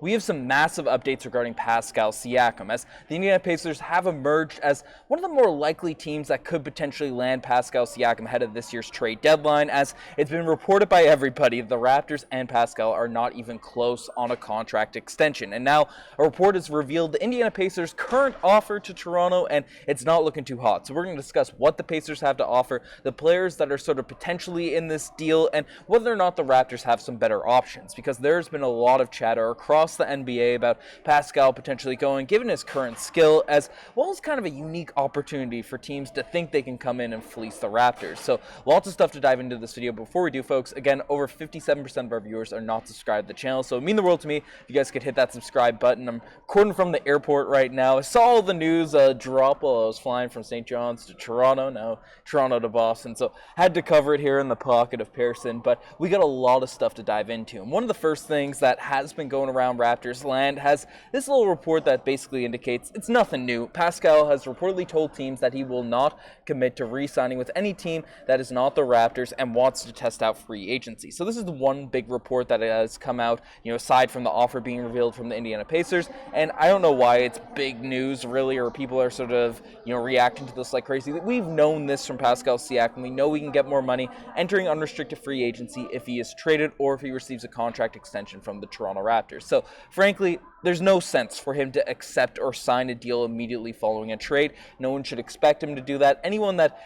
We have some massive updates regarding Pascal Siakam, as the Indiana Pacers have emerged as one of the more likely teams that could potentially land Pascal Siakam ahead of this year's trade deadline, as it's been reported by everybody the Raptors and Pascal are not even close on a contract extension. And now a report has revealed the Indiana Pacers' current offer to Toronto, and it's not looking too hot. So we're going to discuss what the Pacers have to offer, the players that are sort of potentially in this deal, and whether or not the Raptors have some better options, because there's been a lot of chatter across the NBA about Pascal potentially going, given his current skill, as well as kind of a unique opportunity for teams to think they can come in and fleece the Raptors. So lots of stuff to dive into this video. Before we do, folks, again, over 57% of our viewers are not subscribed to the channel, so it would mean the world to me if you guys could hit that subscribe button. I'm recording from the airport right now. I saw all the news drop while I was flying from St. John's to Toronto, now Toronto to Boston, so had to cover it here in the pocket of Pearson, but we got a lot of stuff to dive into. And one of the first things that has been going around Raptors land has this little report that basically indicates it's nothing new. Pascal has reportedly told teams that he will not commit to re-signing with any team that is not the Raptors and wants to test out free agency. So this is the one big report that has come out, aside from the offer being revealed from the Indiana Pacers, and I don't know why it's big news really, or people are sort of, reacting to this like crazy. We've known this from Pascal Siakam. We know we can get more money entering unrestricted free agency if he is traded or if he receives a contract extension from the Toronto Raptors. So frankly, there's no sense for him to accept or sign a deal immediately following a trade. No one should expect him to do that. Anyone that,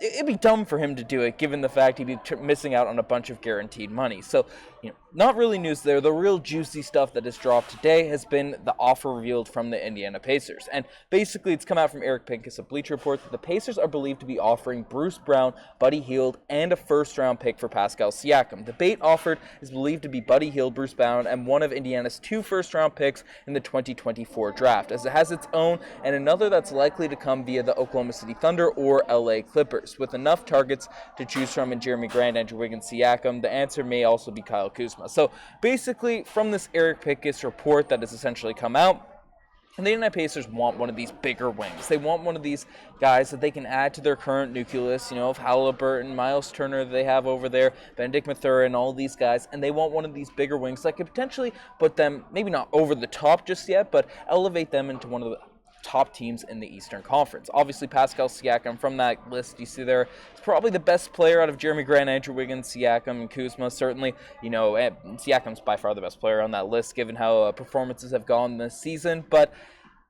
it'd be dumb for him to do it given the fact he'd be missing out on a bunch of guaranteed money. So, not really news there. The real juicy stuff that has dropped today has been the offer revealed from the Indiana Pacers. And basically, it's come out from Eric Pincus of Bleacher Report that the Pacers are believed to be offering Bruce Brown, Buddy Hield, and a first-round pick for Pascal Siakam. The bait offered is believed to be Buddy Hield, Bruce Brown, and one of Indiana's 2 first-round picks in the 2024 draft, as it has its own and another that's likely to come via the Oklahoma City Thunder or LA Clippers. With enough targets to choose from in Jeremy Grant, Andrew Wiggins, Siakam, the answer may also be Kyle Kuzma. So basically, from this Eric Pincus report that has essentially come out, and the Indiana Pacers want one of these bigger wings. They want one of these guys that they can add to their current nucleus, of Halliburton, Miles Turner they have over there, Benedict Mathurin, all these guys, and they want one of these bigger wings that could potentially put them, maybe not over the top just yet, but elevate them into one of the top teams in the Eastern Conference. Obviously, Pascal Siakam from that list you see there is probably the best player out of Jeremy Grant, Andrew Wiggins, Siakam, and Kuzma. Certainly, Siakam's by far the best player on that list given how performances have gone this season. But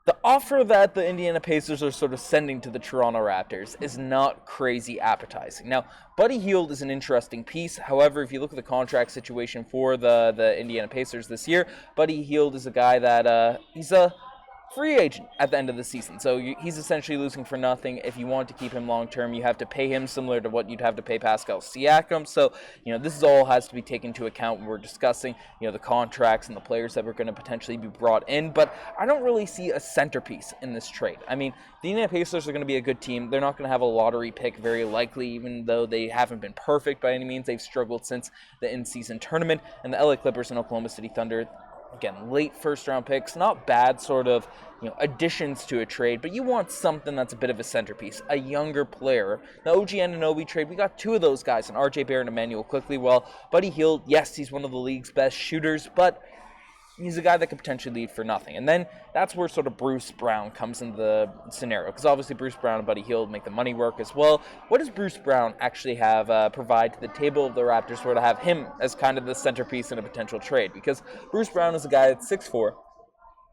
the offer that the Indiana Pacers are sort of sending to the Toronto Raptors is not crazy appetizing. Now, Buddy Hield is an interesting piece. However, if you look at the contract situation for the Indiana Pacers this year, Buddy Hield is a guy that he's a free agent at the end of the season, so he's essentially losing for nothing. If you want to keep him long term, you have to pay him similar to what you'd have to pay Pascal Siakam. So this is all has to be taken into account when we're discussing the contracts and the players that were going to potentially be brought in. But I don't really see a centerpiece in this trade. I mean, the Indiana Pacers are going to be a good team. They're not going to have a lottery pick very likely, even though they haven't been perfect by any means. They've struggled since the in-season tournament. And the LA Clippers and Oklahoma City Thunder, again, late first-round picks, not bad sort of, additions to a trade, but you want something that's a bit of a centerpiece, a younger player. The OG Anunoby trade, we got 2 of those guys, and RJ Barrett and Emmanuel Quickley. Well, Buddy Hield, yes, he's one of the league's best shooters, but he's a guy that could potentially lead for nothing. And then that's where sort of Bruce Brown comes into the scenario, because obviously Bruce Brown and Buddy Hield make the money work as well. What does Bruce Brown actually have provide to the table of the Raptors for to have him as kind of the centerpiece in a potential trade? Because Bruce Brown is a guy that's 6'4",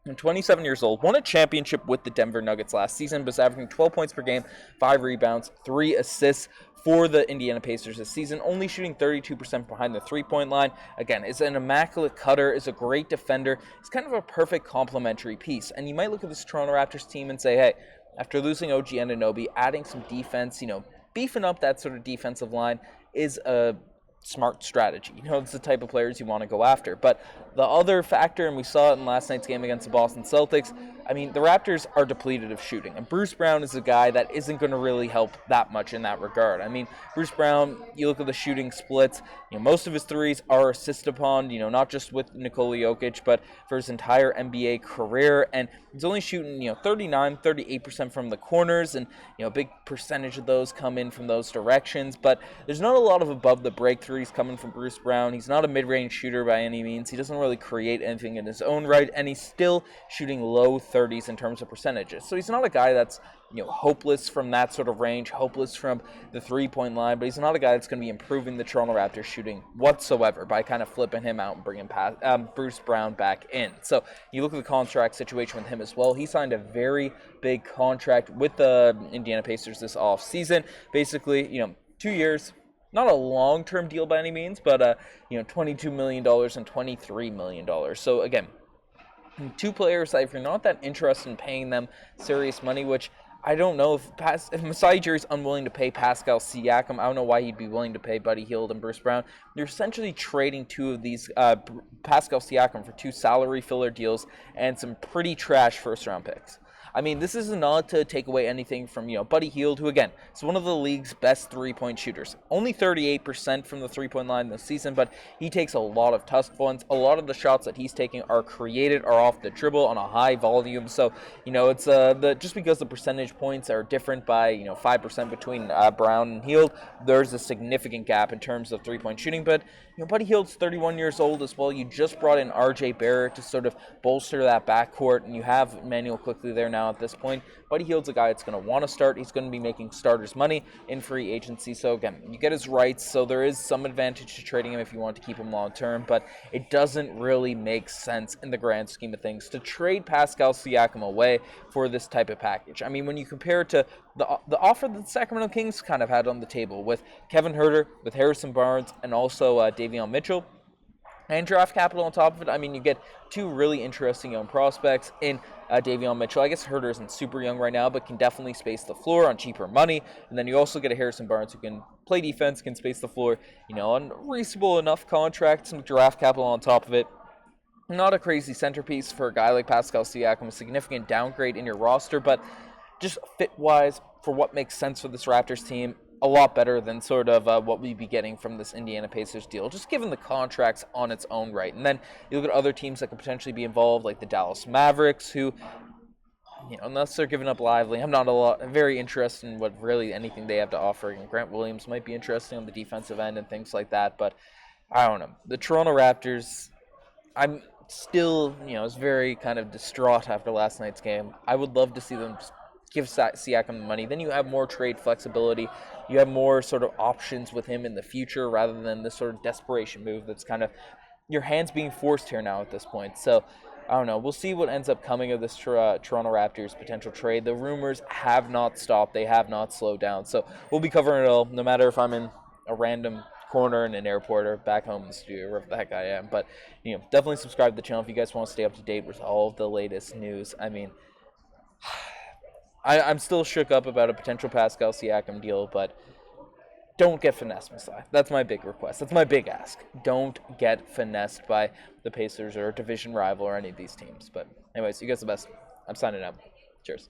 and 27 years old, won a championship with the Denver Nuggets last season, was averaging 12 points per game, 5 rebounds, 3 assists for the Indiana Pacers this season, only shooting 32% behind the three-point line. Again, is an immaculate cutter, is a great defender. It's kind of a perfect complementary piece. And you might look at this Toronto Raptors team and say, hey, after losing OG Anunoby, adding some defense, beefing up that sort of defensive line is a smart strategy. It's the type of players you want to go after. But the other factor, and we saw it in last night's game against the Boston Celtics, I mean, the Raptors are depleted of shooting, and Bruce Brown is a guy that isn't going to really help that much in that regard. I mean, Bruce Brown, you look at the shooting splits, most of his threes are assisted upon, not just with Nikola Jokic, but for his entire NBA career, and he's only shooting, 39, 38% from the corners, and, a big percentage of those come in from those directions, but there's not a lot of above the break threes coming from Bruce Brown. He's not a mid-range shooter by any means. He doesn't really create anything in his own right, and he's still shooting low 30s in terms of percentages. So he's not a guy that's, hopeless from that sort of range, hopeless from the three-point line, but he's not a guy that's going to be improving the Toronto Raptors shooting whatsoever by kind of flipping him out and bringing Bruce Brown back in. So you look at the contract situation with him as well. He signed a very big contract with the Indiana Pacers this offseason. Basically, 2 years, not a long-term deal by any means, but $22 million and $23 million. So again, two players that if you're not that interested in paying them serious money, which I don't know if Masai Ujiri's unwilling to pay Pascal Siakam, I don't know why he'd be willing to pay Buddy Hield and Bruce Brown. You're essentially trading two of these, Pascal Siakam for two salary filler deals and some pretty trash first-round picks. I mean, this is not to take away anything from, Buddy Hield, who, again, is one of the league's best three-point shooters. Only 38% from the three-point line this season, but he takes a lot of tough ones. A lot of the shots that he's taking are created, are off the dribble on a high volume. So, it's just because the percentage points are different by, 5% between Brown and Hield, there's a significant gap in terms of three-point shooting. But, Buddy Hield's 31 years old as well. You just brought in RJ Barrett to sort of bolster that backcourt, and you have Emmanuel Quickly there now at this point. Buddy Hield's a guy that's going to want to start. He's going to be making starters money in free agency. So again, you get his rights. So there is some advantage to trading him if you want to keep him long term, but it doesn't really make sense in the grand scheme of things to trade Pascal Siakam away for this type of package. I mean, when you compare it to the offer that the Sacramento Kings kind of had on the table with Kevin Huerter, with Harrison Barnes, and also Davion Mitchell, and draft capital on top of it, I mean, you get two really interesting young prospects in Davion Mitchell. I guess Huerter isn't super young right now, but can definitely space the floor on cheaper money. And then you also get a Harrison Barnes who can play defense, can space the floor, on a reasonable enough contract, some draft capital on top of it. Not a crazy centerpiece for a guy like Pascal Siakam, a significant downgrade in your roster, but just fit-wise, for what makes sense for this Raptors team, a lot better than sort of what we'd be getting from this Indiana Pacers deal, just given the contracts on its own right. And then you look at other teams that could potentially be involved, like the Dallas Mavericks, who, unless they're giving up Lively, I'm very interested in what really anything they have to offer. And Grant Williams might be interesting on the defensive end and things like that, but I don't know. The Toronto Raptors, I'm still, is very kind of distraught after last night's game. I would love to see them just give Siakam the money. Then you have more trade flexibility. You have more sort of options with him in the future rather than this sort of desperation move that's kind of your hands being forced here now at this point. So, I don't know. We'll see what ends up coming of this Toronto Raptors potential trade. The rumors have not stopped. They have not slowed down. So, we'll be covering it all, no matter if I'm in a random corner in an airport or back home in the studio, wherever the heck I am. But, definitely subscribe to the channel if you guys want to stay up to date with all of the latest news. I mean, I'm still shook up about a potential Pascal Siakam deal, but don't get finessed, Masai. That's my big request. That's my big ask. Don't get finessed by the Pacers or a division rival or any of these teams. But anyways, you guys are the best. I'm signing out. Cheers.